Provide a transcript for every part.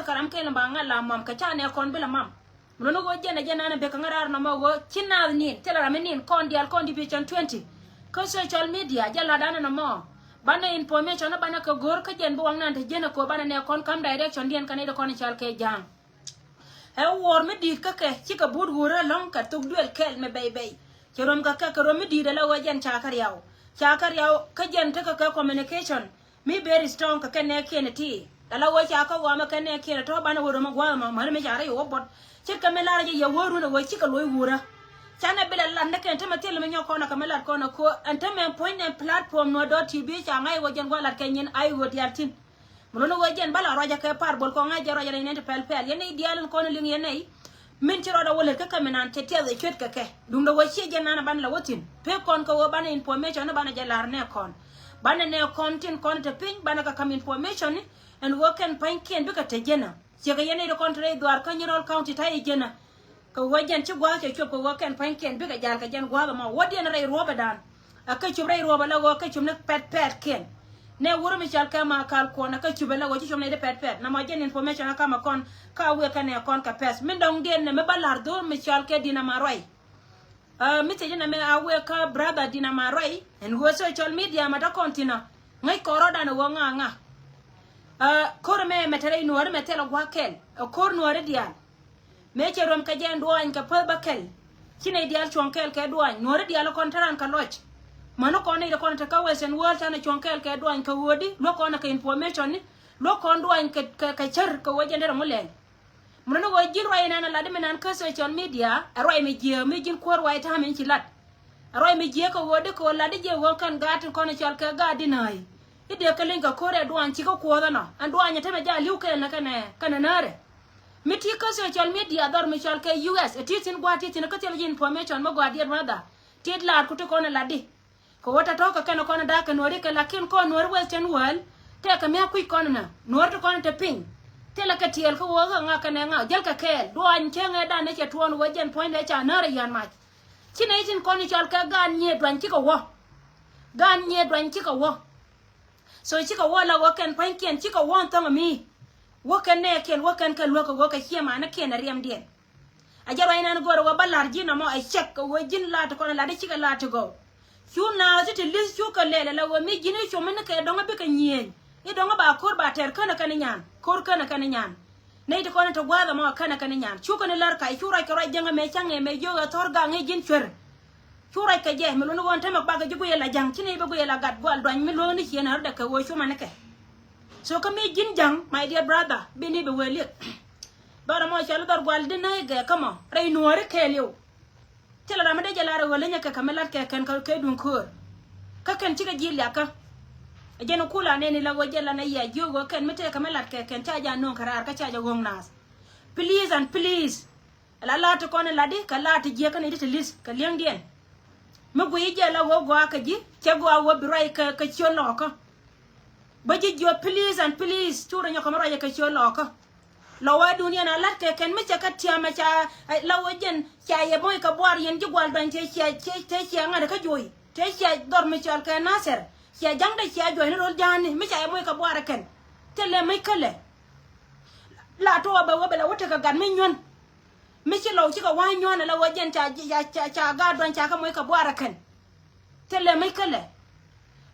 karam ke lamba la mam ka cha ne kon bila mam mulono go jena jena na be ka ngarar no mo go china ni tela ramenin kon dial kon division 20 ko social media jala dana no mo bana information na bana ka gor ka jen buwang nan te jena ko bana ne kon kam direction dien kan e kon chal ke jang e wor me di ka ke ci ka bud gura long ka tuk duel kel me bay rom ka rom me di da la wajen chakar yaw ka jen ta ka communication mi very strong ka ne ken ti dala wo chaka wa ma ken ne ken to bana wo ma gwa ma mar me jare yo bot ci ka me la je ya woru na wo ci ka loy wura chana bela landa ken tama tel me nyoko na kamela ko na ko anta me point and platform no .tv cha ngai wo jen golat kenyin ai wo diartin muno wo jen bala roja ke par bol ko ngai jaro jare ne pel yene dial ko no ling yene min ci roda wole ka kamenan te tele chwet ka ke dum do wo ci jen na ban la wotin pe kon ko wo bana information na bana jalar ne kon bana ne kontin kon te pin bana ka kam information ni and wo ken pain ken be ka te jena ci ga yene do kontre duar ka nyirol county tai jena ko wajen ci gwa ke ko wakan panken biga jal ka jan gwa ma wodi na ray roba dan aka ci ray roba la go ka ci nak pet ken ne wuro mi chal ka ma kal ko na ka ci bela go ci ne de pet na ma jen information ka ma kon ka we ka ne kon ka pes min dong den ne me balar do mi chal ke dina ma roy mi te jena me awe ka brother dina ma roy en go social media ma da kontina ngai koro da no nga kor me metere no war metela gwa ken kor no war dial me che rom ka jen duan ka pa bakel kine dial chonkel ke duan nore dial kontaran ka loch mano ko ne ko ta ka wesen wol ta ne chonkel ke duan ka wodi lo ko na ka information ni lo ko duan ka char ka wajen der mulen muno go jin roy na la de menan ka social media roy me je me jin ko roy ta men ci lat roy me je ka wodi ko la de je won kan gatin ko na chal ka ga dinai ide ka linga ko re duan ci ko da na an duan ta me ja liu ke na kana nare miti ka social media dar mi chal ke US titin gwa titin ka tel information mo gwa dir mada tit lar ku to kona ladi ko wata to ka kana kona da ka nori ka lakin ko nor western world te ka me ku kona na nor to kona te ping te la ka tiel ko wo nga ka ne nga jel ka kel do an che nga da ne che tuon wajen point le cha na re yan ma chine tin kona chal ka gan nye dwan chi ko wo gan nye dwan chi ko wo so chi ko wo la wo ken point ken chi ko won to mi wakan ne ken wakan kan loka waka kiyama na ken riyam den ajaro ina ngoro wa ballar jina mo ay check wo jin la to kono la de ci la to go na ti lis chu ka lele la wo mi jini chu men ka donga be ka nyen e donga ba kor ba ter kana nyan kor kana nyan nei to kono to gwada mo kana nyan chu kana lar kai chu ra ka ra janga me change me joga tor ga ngi jin chwer chu ra ka je me lo no won ta mak ba ga jugo yela jang ci nei ba go yela gat gwal doñ mi lo ni ci na de ka wo chu man ka so kami jin jang my dear brother bini be weli bara mo chalo dar gwal dina ga kama ray nuore kelio tela da made jala wala nya ka kamelat ke kan ka dun kur ka kan ci ga jilla ka ajeno kula ne ni la wajela na ya jogo kan mete kamelat ke kan ta ja non karar ka cha ja gong nas please and please la la to kon la di ka la ti je kan ite list ka liang dien mo go yela wo go ka ji che go wo bi ray ka chono ka baji jo please and please chura nyoko mara ya kacho loka lawa dunia na lat ke ken mecha katia mecha lawa jen cha ye boy ka bwar yen ji gwal dan che ngada ka joy te cha dor mecha ka naser cha jang da cha joy no jani mecha ye boy ka bwar ken tele mai kale la to ba wa bela wata ka gan min nyon mecha law ci ka wa nyon la wa jen cha ga dan cha ka moy ka bwar ken tele mai kale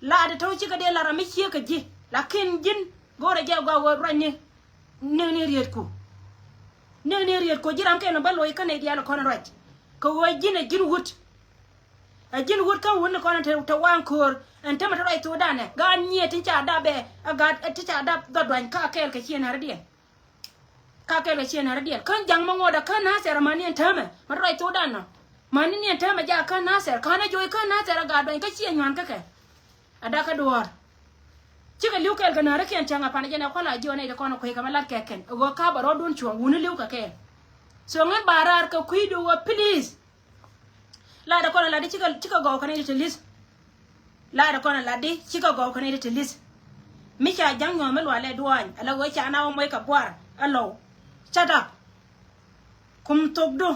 la da to ci ka de la ra mecha ka ji lakin jin gore je gwa wo ranye ne riet ko jiram ke no ballo ikane diala kono raj ko wo jin wut kan won ko ta wan kor en tama to to dane ga nye tin cha da be aga ti cha da dwan ka kel ka chien hardien kan jang mo ngoda kan na ser mani en tama ma rai to dana mani ni en tama ja kan na ser kana joy kan na ser ga dwan ka chien nyan ka ke ada ka duar chika liu kel kana ra ken changa pana jena kola jone de kono ko ka malat ke ken go ka baro dun chuan wunu liu ka ken so ngan barar ka kuidu wa please la da kono la di chika go kana de list la da kono la di chika go kana de list mi cha jang no mel wale duan ala wo cha na mo ka bwar alo chada kum togdo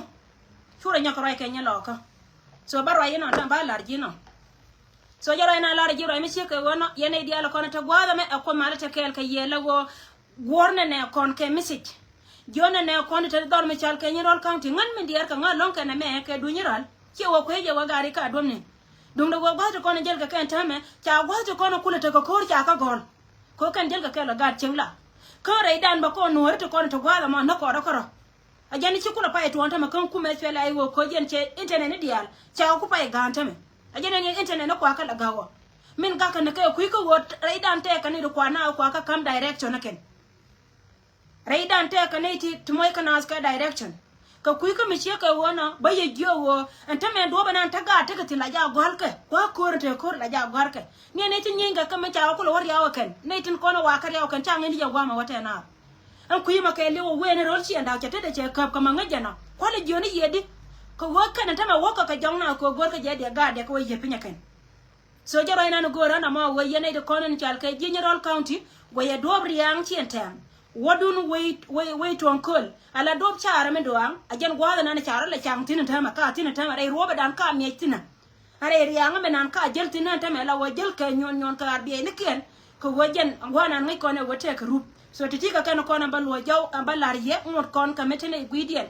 chura nya ko ra ke nya lo ka so baro yino ta ba lar jino so jaro ina lar jiro mi chika wono yene dia la kono to gwada me ko mala ta kel ka yela go warne ne kon ke message jona ne kon te dor me chal ke nyirol county ngan min diar ka ngalon ke na me ke du nyiral che wo ko je wa gari ka domne dum do wa to kon jel ka kan tame cha wa to kon kula to ko kor cha ka gol ko kan jel ka ke la gad chengla ko re dan ba ko no to kon to gwa ma no ko ro ko ajani ci kula pay to tame kan kuma fela ay wo ko jen che internet ne dial cha ku pay gan tame ajani ne internet no ko aka la gawo min ga kan ke ku ko wo re dan te kan ni ko na ko aka kam direction na ken Raidan te kaneti tumoy kanas ka direction ka kuy ka miche ka wona baye gyowo anta me do banan taga taga tila ja golke kwa korte kor la ja gorke ne ne tin nyinga ka me cha ko wor yawo ken ne tin kono wa kar yawo ken ta ngeni ja gwama wata na an kuy ma ka lewo wene rol ci anda cha tede che kap ka manga jana ko le joni yedi ko waka na tama waka ka jongna ko gorka je de ga de ko ye pinya ken so jaro ina no gora na ma waye ne de kono ni chal ka general county waye dobri yang ci entam wadun wait to uncle ala dob chara me doang ajen gwada na chara la chang tin tama ka tin tama re roba dan ka mi tina are rianga me nan ka jel tin tama la wajel ka nyon ka bi ne ken ko wajen gwana ngai ko ne wote ka rup so titika kan ko na balwa jaw ambalar ye ngot kon ka metene guidien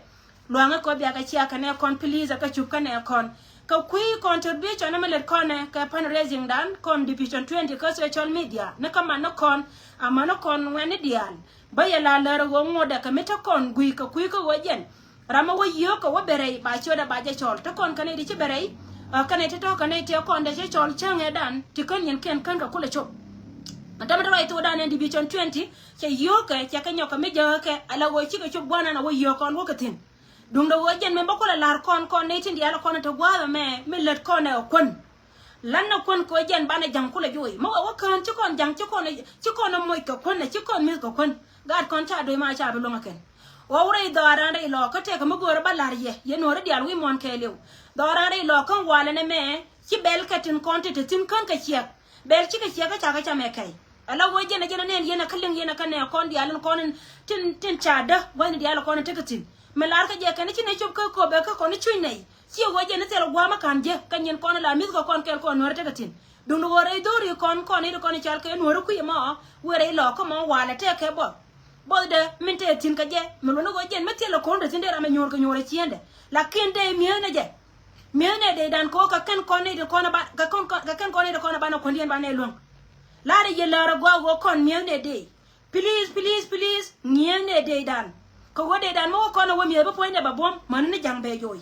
lo nga ko biya ka chia ka ne kon please ka chup ka ne kon ka kui contribution na melet kon ka pan raising dan kon division 20 ka social media na kama no kon amano kon wani dial baya la laro wo ngoda ka meta kon gui ka kui ka wajen rama wo yo ka wo berei ba choda ba je chol to kon kane di ci berei kane to kane te kon de je chol change dan ti kon yen ken kan ka kula chop madam do right to dan division 20 che yo ka che ka nyoka me je ka ala wo ci ka chop bwana na wo yo kon wo ka tin dung do wajen me bako la lar kon ne tin di ala kon to gwa me let kon e kon lan na kon ko jen bana jang kula joy mo wa kan ci kon jang ci kon moy ka kon ci kon mi ka kon gad kon cha do ma cha do longa ken wa wure darande ilo ka te ka mo gor balar ye no re dial wi mon ke lew darande ilo kan wala ne me ci bel ka tin kon te tin kan ka ci bel ci ka ka cha me kai ala wo jena ne yena kallin yena kan ne kon dial kon tin cha da wani dial kon te ka tin melar ka je kan ci ne chop ko be ka kon chu nei si wo jena te lo gwa ma kan je kan yen kon la mis ko kon kel kon no re te ka tin dun wo re do ri kon ni kon chal ke no re ku ma wo re lo ko mo wala te ke bo bolde minte tin ka je melono go jen metelo kon de tindera me nyor ko nyore chiende lakinde miene de dan ko ka kan kon de kon ba ka kan kon de kon ba no kon dien ba ne long la de ye la go kon miene de please miene de dan ko wode dan mo kon wo mi be poinde ba bom man ni jambe joy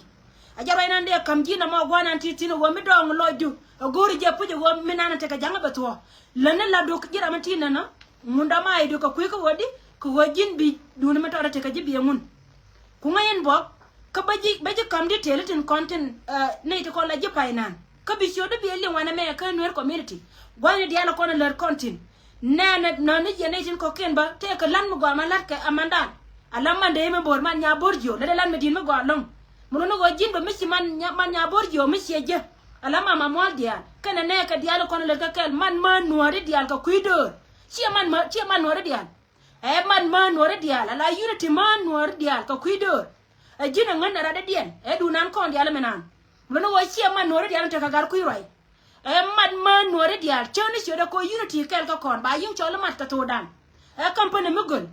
ajaba ina de kam jina mo gwana titino wo mi dong loju gori je puje wo mi nana te ka janga ba to lana la do jira matina na munda mai do ka ko wodi ko wajin bi duna mata ora te ka jibi mun ku ngayen bo ka baji kam di teletin content ne to ko la ji painan ka bi shodo bi le wana me ka noer community gwani di ala ko na ler content nana no ni je ne tin ko ken ba te ka lan mu gwa malat ka amandan alamma de me bor man nya borjo le lan me din me gwa long muno no wajin ba misi man nya borjo misi je alama ma mol dia kana ne ka di ala ko na le ka kel man nuore di al ka kuidor ci man nuore di al man nuore dial ala unity man nuore dial ka kuidor jina ngana rada dien du nan kon dial menan mono wo chi man nuore dial te ka gar kuiroi man nuore dial choni shoda ko unity kel ka kon ba yin cholo mat ka to dan company mugul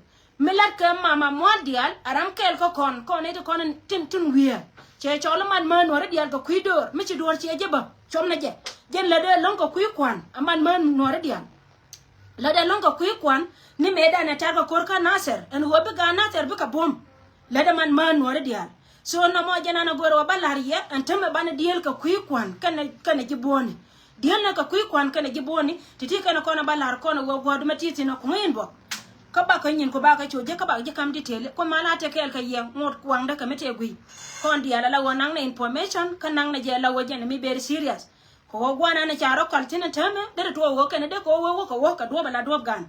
melat ka mama mol dial aram kel ka kon e to kon tin wiya che cholo man nuore dial ka kuidor mi ci dor ci jeba chomna je jen la de lon ko kui kwan man nuore dial la de lon ko kui kwan ni meda na taka korka naser en wobe ga naser buka bom lada man wore dial so na mo jana na goro balariye en tame bana diel ka kuikwan kana jiboni diel na ka kuikwan kana jiboni titi kana kona balar kona wo godu matiti na kuin bo ka ba kan yin ko ba ka choje ka ba je kam ditele ko mala te kel ka yen ngot kwang da ka mete gui kon dial la wonang na information kanang na je la wojene mi ber serious ko gwana na charo kaltina tame dere to wo kana de ko wo ka do bala do gan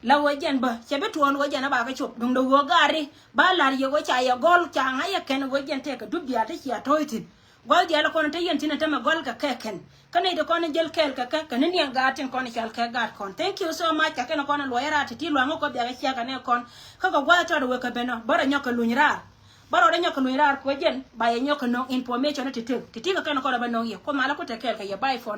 la wajen ba chebe tuon wajen ba ka chop dung do wo gari ba lar ye wo cha ya gol cha nga ya ken wajen te ka dubya ta chi atoitin gol dia la kon te yen tin ta ma gol ka keken kana de kon jel kel ka kana ni ga tin kon chal ka ga kon thank you so much ka kana kon lo yara ti lo ngo ko bya ka ka ne kon ka ko gwa ta do ka beno bara nyoka lunyra baro da nyoka lunyra ko jen ba ye nyoka no information ti ka kana kon ba no ye ko mala ko te kel ka ya bye for now.